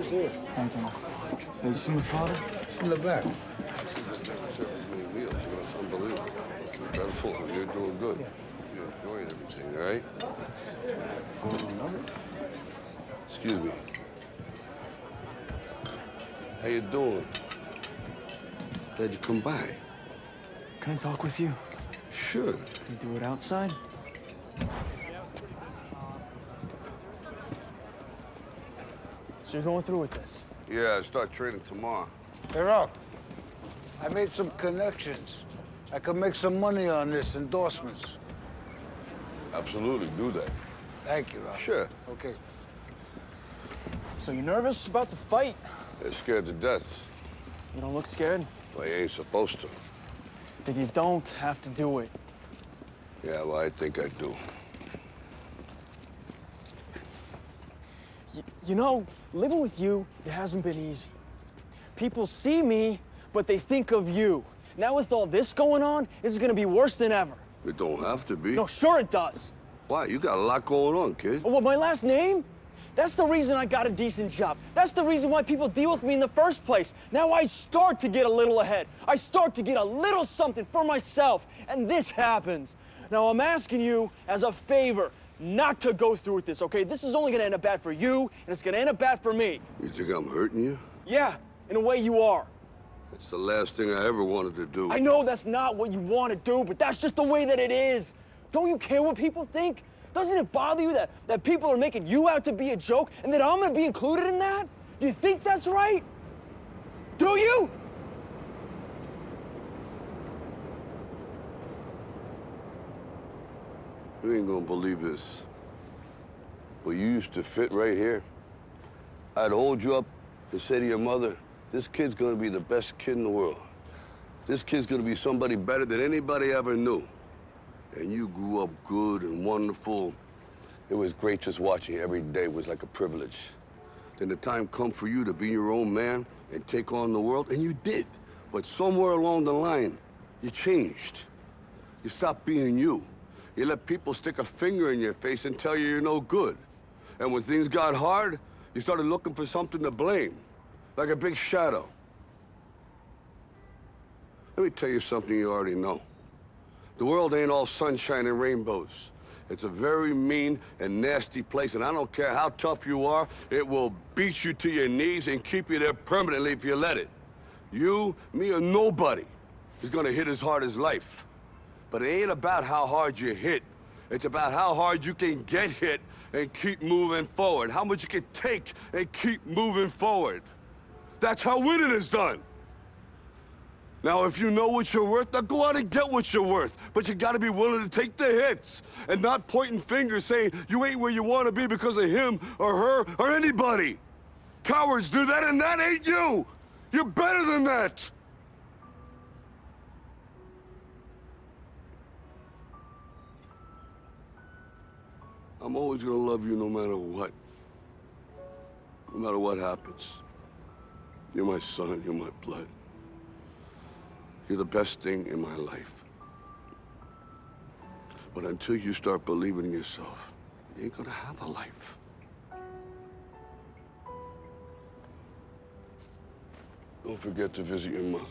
here. Anthony, have you seen my father? It's in the back. It's unbelievable. Incredible. You're doing good. Yeah. You're enjoying everything, all right? Excuse me. How you doing? Glad you come by. Can I talk with you? Sure. Can we do it outside? So you're going through with this? Yeah, I start training tomorrow. Hey, Rock. I made some connections. I could make some money on this, endorsements. Absolutely, do that. Thank you, Rock. Sure. Okay. So you're nervous about the fight? They're scared to death. You don't look scared? Well, you ain't supposed to. Then you don't have to do it. Yeah, well, I think I do. You know, living with you, it hasn't been easy. People see me, but they think of you. Now with all this going on, this is gonna be worse than ever. It don't have to be. No, sure it does. Why? You got a lot going on, kid. Oh, what, my last name? That's the reason I got a decent job. That's the reason why people deal with me in the first place. Now I start to get a little ahead. I start to get a little something for myself, and this happens. Now I'm asking you as a favor not to go through with this, okay? This is only gonna end up bad for you, and it's gonna end up bad for me. You think I'm hurting you? Yeah, in a way you are. That's the last thing I ever wanted to do. I know that's not what you want to do, but that's just the way that it is. Don't you care what people think? Doesn't it bother you that people are making you out to be a joke and that I'm gonna be included in that? Do you think that's right? Do you? You ain't gonna believe this. But you used to fit right here. I'd hold you up and say to your mother, this kid's gonna be the best kid in the world. This kid's gonna be somebody better than anybody ever knew. And you grew up good and wonderful. It was great just watching you every day. It was like a privilege. Then the time come for you to be your own man and take on the world, and you did. But somewhere along the line, you changed. You stopped being you. You let people stick a finger in your face and tell you you're no good. And when things got hard, you started looking for something to blame, like a big shadow. Let me tell you something you already know. The world ain't all sunshine and rainbows. It's a very mean and nasty place, and I don't care how tough you are, it will beat you to your knees and keep you there permanently if you let it. You, me, or nobody is gonna hit as hard as life. But it ain't about how hard you hit. It's about how hard you can get hit and keep moving forward. How much you can take and keep moving forward. That's how winning is done. Now, if you know what you're worth, now go out and get what you're worth. But you gotta be willing to take the hits and not pointing fingers saying you ain't where you wanna be because of him or her or anybody. Cowards do that, and that ain't you. You're better than that. I'm always gonna love you no matter what. No matter what happens. You're my son, you're my blood. You're the best thing in my life. But until you start believing in yourself, you ain't gonna have a life. Don't forget to visit your mother.